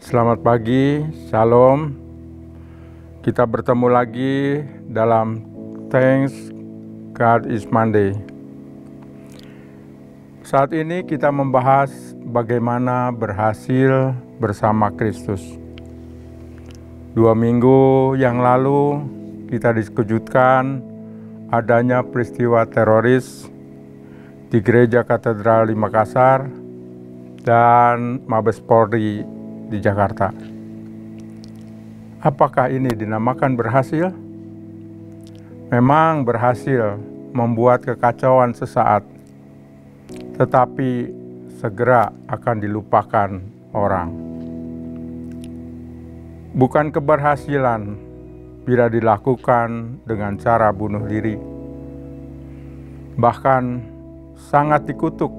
Selamat pagi, Shalom. Kita bertemu lagi dalam Thanks God is Monday. Saat ini kita membahas bagaimana berhasil bersama Kristus. 2 minggu yang lalu kita dikejutkan adanya peristiwa teroris di Gereja Katedral di Makassar dan Mabes Polri di Jakarta. Apakah ini dinamakan berhasil? Memang berhasil membuat kekacauan sesaat, tetapi segera akan dilupakan orang. Bukan keberhasilan bila dilakukan dengan cara bunuh diri. Bahkan sangat dikutuk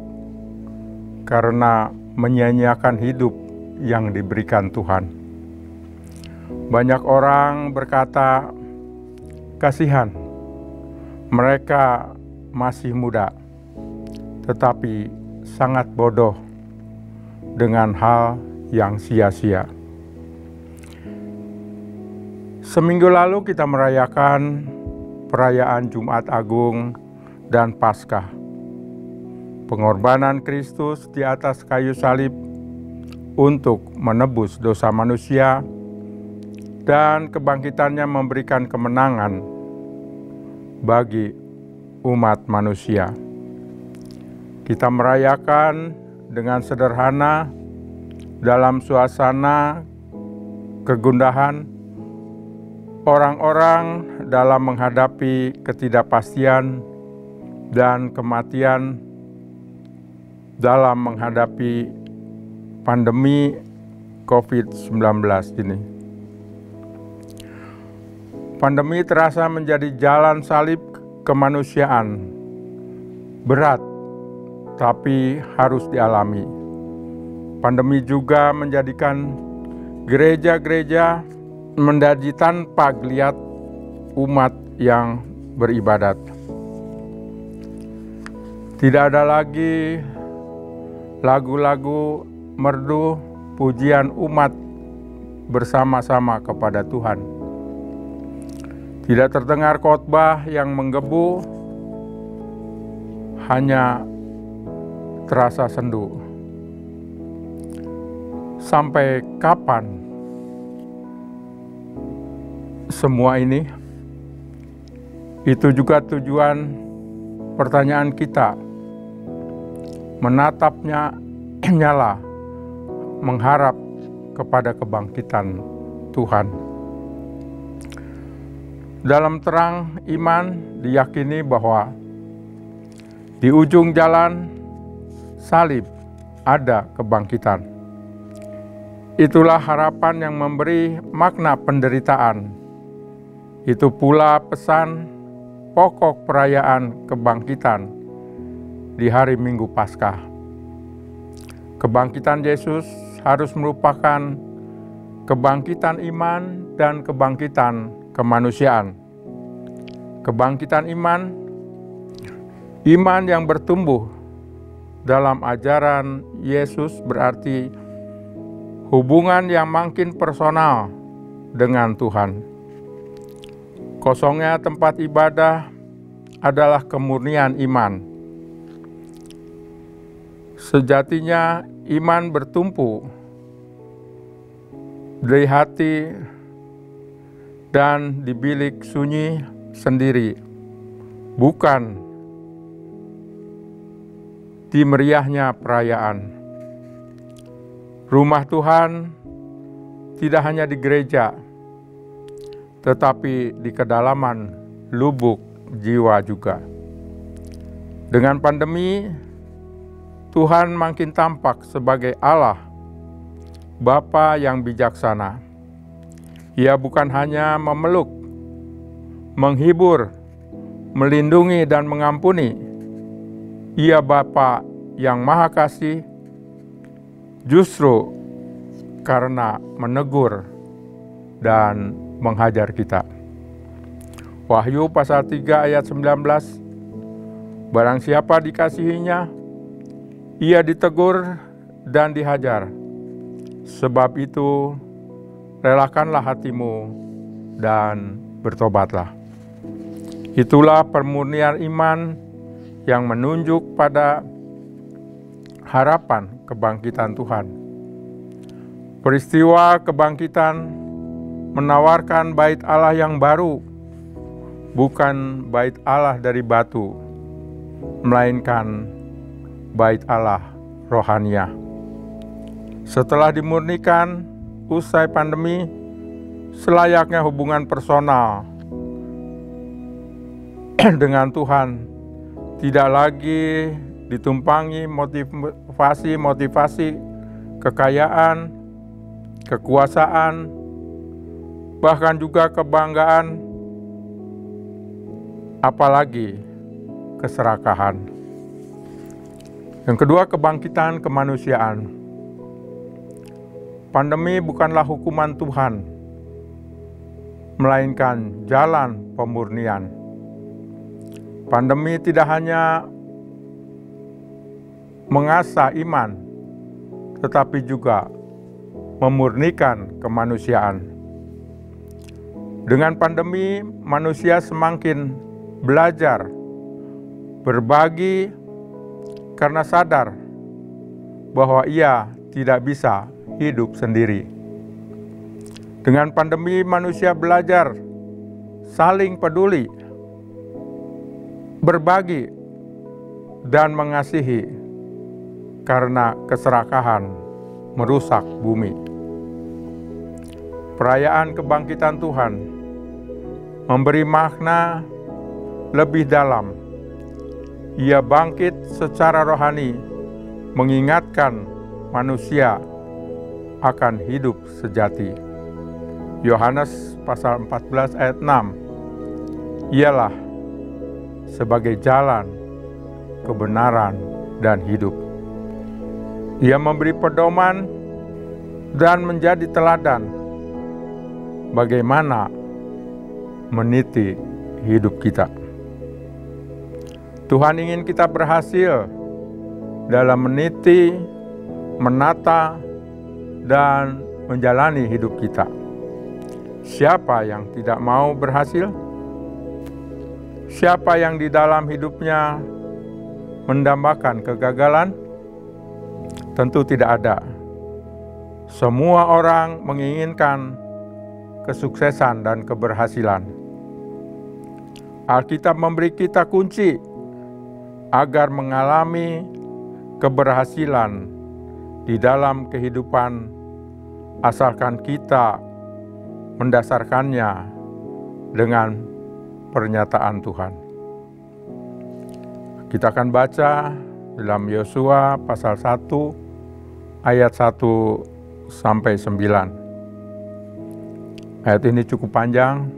karena menyia-nyiakan hidup yang diberikan Tuhan. Banyak orang berkata, kasihan, mereka masih muda, tetapi sangat bodoh dengan hal yang sia-sia. Seminggu lalu kita merayakan perayaan Jumat Agung dan Paskah. Pengorbanan Kristus di atas kayu salib untuk menebus dosa manusia dan kebangkitannya memberikan kemenangan bagi umat manusia. Kita merayakan dengan sederhana dalam suasana kegundahan orang-orang dalam menghadapi ketidakpastian dan kematian dalam menghadapi pandemi COVID-19 ini. Pandemi terasa menjadi jalan salib kemanusiaan, berat tapi harus dialami. Pandemi juga menjadikan gereja-gereja menjadi tanpa geliat umat yang beribadat. Tidak ada lagi lagu-lagu merdu pujian umat bersama-sama kepada Tuhan. Tidak terdengar khotbah yang menggebu, hanya terasa sendu. Sampai kapan semua ini? Itu juga tujuan pertanyaan kita. Menatapnya nyala, mengharap kepada kebangkitan Tuhan. Dalam terang iman diyakini bahwa di ujung jalan salib ada kebangkitan. Itulah harapan yang memberi makna penderitaan. Itu pula pesan pokok perayaan kebangkitan di hari Minggu Paskah. Kebangkitan Yesus harus merupakan kebangkitan iman dan kebangkitan kemanusiaan. Kebangkitan iman yang bertumbuh dalam ajaran Yesus berarti hubungan yang makin personal dengan Tuhan. Kosongnya tempat ibadah adalah kemurnian iman. Sejatinya iman bertumpu dari hati dan di bilik sunyi sendiri, bukan di meriahnya perayaan. Rumah Tuhan tidak hanya di gereja, tetapi di kedalaman lubuk jiwa juga. Dengan pandemi, Tuhan makin tampak sebagai Allah, Bapa yang bijaksana. Ia bukan hanya memeluk, menghibur, melindungi dan mengampuni. Ia Bapa yang Maha Kasih, justru karena menegur dan menghajar kita. Wahyu pasal 3 ayat 19, barang siapa dikasihinya, ia ditegur dan dihajar. Sebab itu, relakanlah hatimu dan bertobatlah. Itulah permurnian iman yang menunjuk pada harapan kebangkitan Tuhan. Peristiwa kebangkitan menawarkan bait Allah yang baru, bukan bait Allah dari batu, melainkan bait Allah rohaniah. Setelah dimurnikan, usai pandemi, selayaknya hubungan personal dengan Tuhan tidak lagi ditumpangi motivasi, kekayaan, kekuasaan, bahkan juga kebanggaan, apalagi keserakahan. Yang kedua, kebangkitan kemanusiaan. Pandemi bukanlah hukuman Tuhan, melainkan jalan pemurnian. Pandemi tidak hanya mengasah iman, tetapi juga memurnikan kemanusiaan. Dengan pandemi, manusia semakin belajar berbagi karena sadar bahwa ia tidak bisa hidup sendiri. Dengan pandemi, manusia belajar saling peduli, berbagi, dan mengasihi karena keserakahan merusak bumi. Perayaan kebangkitan Tuhan memberi makna lebih dalam. Ia bangkit secara rohani, mengingatkan manusia akan hidup sejati. Yohanes pasal 14 ayat 6. Ialah sebagai jalan, kebenaran, dan hidup. Ia memberi pedoman dan menjadi teladan bagaimana meniti hidup kita. Tuhan ingin kita berhasil dalam meniti, menata, dan menjalani hidup kita. Siapa yang tidak mau berhasil? Siapa yang di dalam hidupnya mendambakan kegagalan? Tentu tidak ada. Semua orang menginginkan kesuksesan dan keberhasilan. Alkitab memberi kita kunci agar mengalami keberhasilan di dalam kehidupan, asalkan kita mendasarkannya dengan pernyataan Tuhan. Kita akan baca dalam Yosua pasal 1 ayat 1 sampai 9. Ayat ini cukup panjang,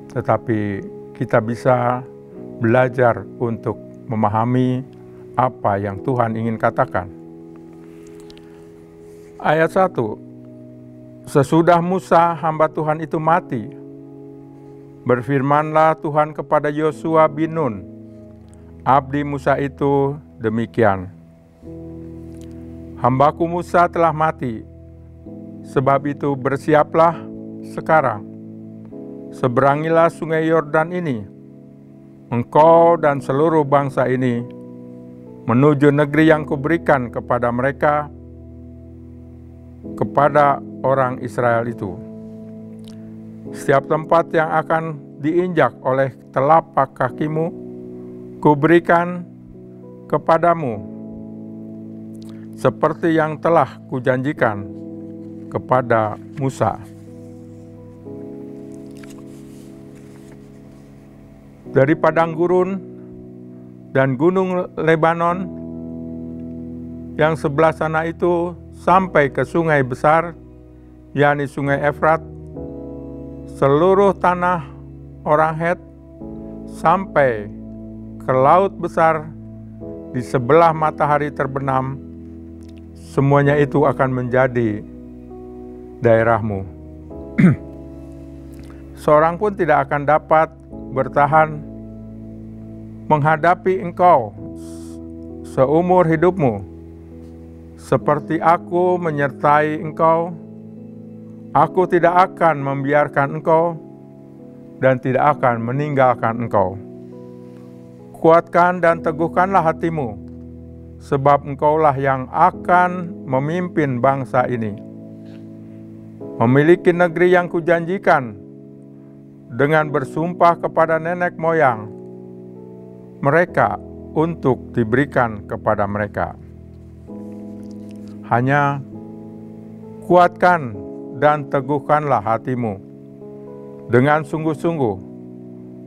tetapi kita bisa belajar untuk memahami apa yang Tuhan ingin katakan. Ayat 1. Sesudah Musa hamba Tuhan itu mati, berfirmanlah Tuhan kepada Yosua bin Nun, abdi Musa itu demikian. Hambaku Musa telah mati, sebab itu bersiaplah sekarang. Seberangilah sungai Yordan ini, engkau dan seluruh bangsa ini, menuju negeri yang kuberikan kepada mereka, kepada orang Israel itu. Setiap tempat yang akan diinjak oleh telapak kakimu, kuberikan kepadamu, seperti yang telah kujanjikan kepada Musa. Dari padang gurun dan gunung Lebanon yang sebelah sana itu sampai ke sungai besar, yakni sungai Efrat, seluruh tanah orang Het, sampai ke laut besar di sebelah matahari terbenam, semuanya itu akan menjadi daerahmu. Seorang pun tidak akan dapat bertahan menghadapi engkau seumur hidupmu, seperti Aku menyertai engkau, Aku tidak akan membiarkan engkau dan tidak akan meninggalkan engkau. Kuatkan dan teguhkanlah hatimu, sebab engkaulah yang akan memimpin bangsa ini, memiliki negeri yang kujanjikan dengan bersumpah kepada nenek moyang mereka untuk diberikan kepada mereka. Hanya kuatkan dan teguhkanlah hatimu dengan sungguh-sungguh,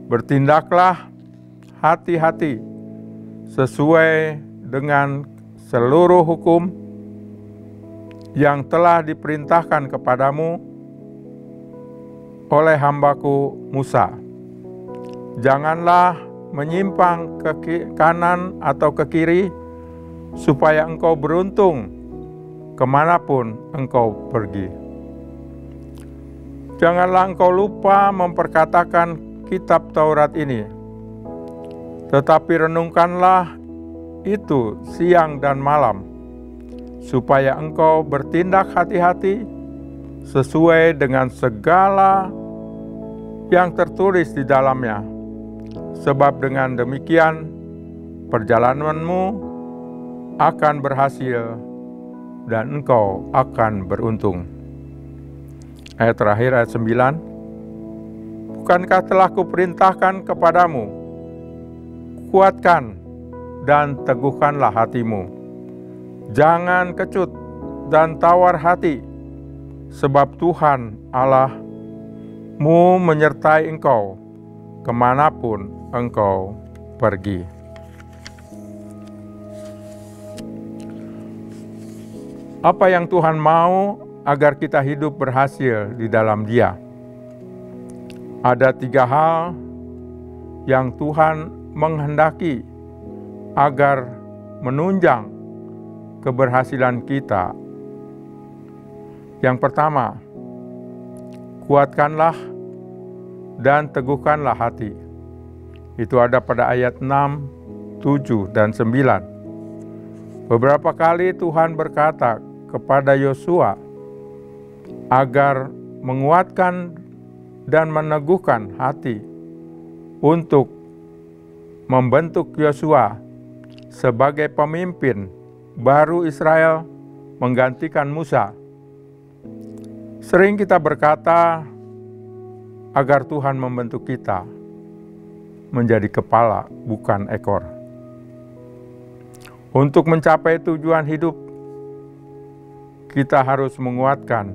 bertindaklah hati-hati sesuai dengan seluruh hukum yang telah diperintahkan kepadamu oleh hambaku Musa. Janganlah menyimpang ke kanan atau ke kiri, supaya engkau beruntung kemanapun engkau pergi. Janganlah engkau lupa memperkatakan kitab Taurat ini, tetapi renungkanlah itu siang dan malam, supaya engkau bertindak hati-hati sesuai dengan segala yang tertulis di dalamnya. Sebab dengan demikian perjalananmu akan berhasil dan engkau akan beruntung. Ayat terakhir, ayat 9. Bukankah telah kuperintahkan kepadamu, kuatkan dan teguhkanlah hatimu. Jangan kecut dan tawar hati, sebab Tuhan Allahmu menyertai engkau kemanapun engkau pergi. Apa yang Tuhan mau agar kita hidup berhasil di dalam Dia? Ada 3 hal yang Tuhan menghendaki agar menunjang keberhasilan kita. Yang pertama, kuatkanlah dan teguhkanlah hati. Itu ada pada ayat 6, 7, dan 9. Beberapa kali Tuhan berkata kepada Yosua agar menguatkan dan meneguhkan hati untuk membentuk Yosua sebagai pemimpin baru Israel menggantikan Musa. Sering kita berkata agar Tuhan membentuk kita menjadi kepala, bukan ekor. Untuk mencapai tujuan hidup, kita harus menguatkan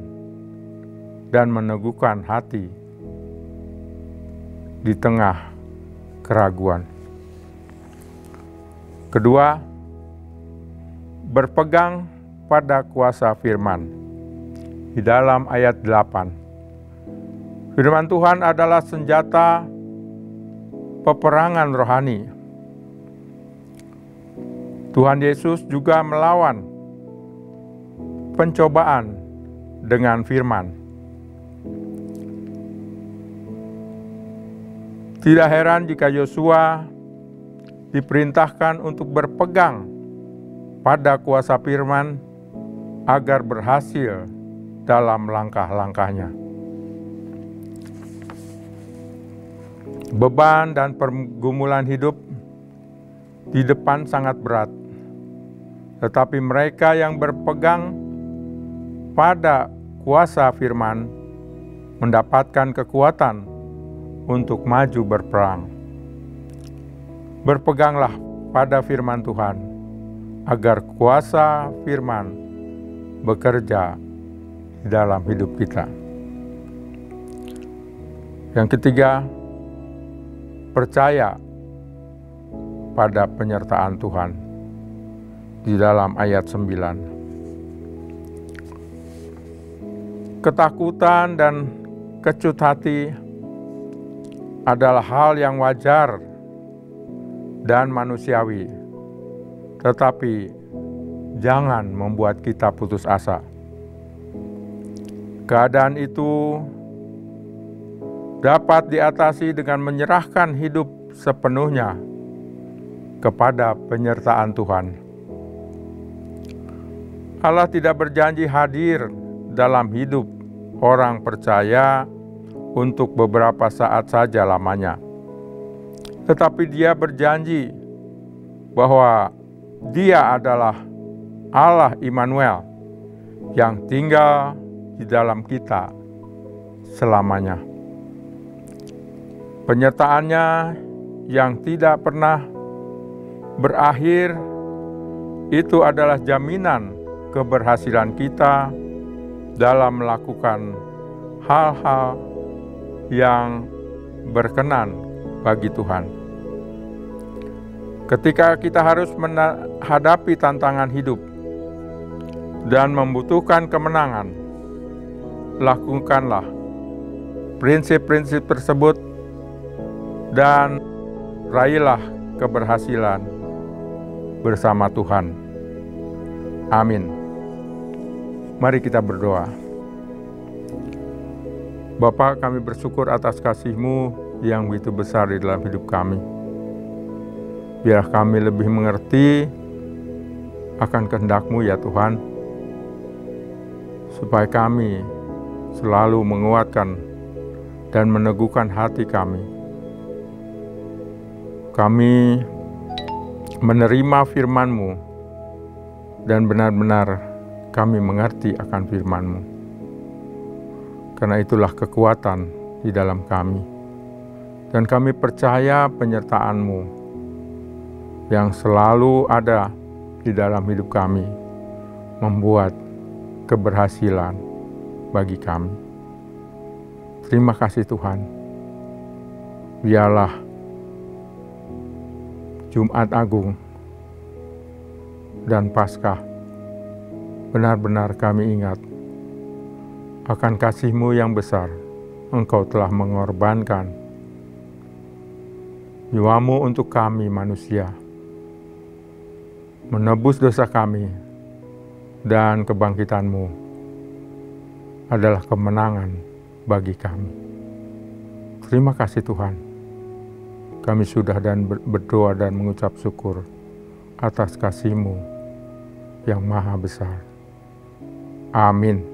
dan meneguhkan hati di tengah keraguan. Kedua, berpegang pada kuasa firman. Di dalam ayat 8, firman Tuhan adalah senjata peperangan rohani. Tuhan Yesus juga melawan pencobaan dengan firman. Tidak heran jika Yosua diperintahkan untuk berpegang pada kuasa firman agar berhasil dalam langkah-langkahnya. Beban dan pergumulan hidup di depan sangat berat, tetapi mereka yang berpegang pada kuasa firman mendapatkan kekuatan untuk maju berperang. Berpeganglah pada firman Tuhan, agar kuasa firman bekerja di dalam hidup kita. Yang ketiga, percaya pada penyertaan Tuhan. Di dalam ayat 9. Ketakutan dan kecut hati adalah hal yang wajar dan manusiawi, tetapi jangan membuat kita putus asa. Keadaan itu dapat diatasi dengan menyerahkan hidup sepenuhnya kepada penyertaan Tuhan. Allah tidak berjanji hadir dalam hidup orang percaya untuk beberapa saat saja lamanya. Tetapi Dia berjanji bahwa Dia adalah Allah Immanuel yang tinggal di dalam kita selamanya. Penyertaannya yang tidak pernah berakhir itu adalah jaminan keberhasilan kita dalam melakukan hal-hal yang berkenan bagi Tuhan. Ketika kita harus menghadapi tantangan hidup dan membutuhkan kemenangan, lakukanlah prinsip-prinsip tersebut dan raihlah keberhasilan bersama Tuhan. Amin. Mari kita berdoa. Bapa, kami bersyukur atas kasih-Mu yang begitu besar di dalam hidup kami. Biar kami lebih mengerti akan kehendak-Mu ya Tuhan, supaya kami selalu menguatkan dan meneguhkan hati kami. Kami menerima firman-Mu dan benar-benar kami mengerti akan firman-Mu. Karena itulah kekuatan di dalam kami. Dan kami percaya penyertaan-Mu yang selalu ada di dalam hidup kami membuat keberhasilan bagi kami. Terima kasih Tuhan. Biarlah Jumat Agung dan Paskah benar-benar kami ingat akan kasih-Mu yang besar. Engkau telah mengorbankan jiwa-Mu untuk kami manusia, menebus dosa kami, dan kebangkitan-Mu adalah kemenangan bagi kami. Terima kasih Tuhan. Kami sudah dan berdoa dan mengucap syukur atas kasih-Mu yang maha besar. Amin.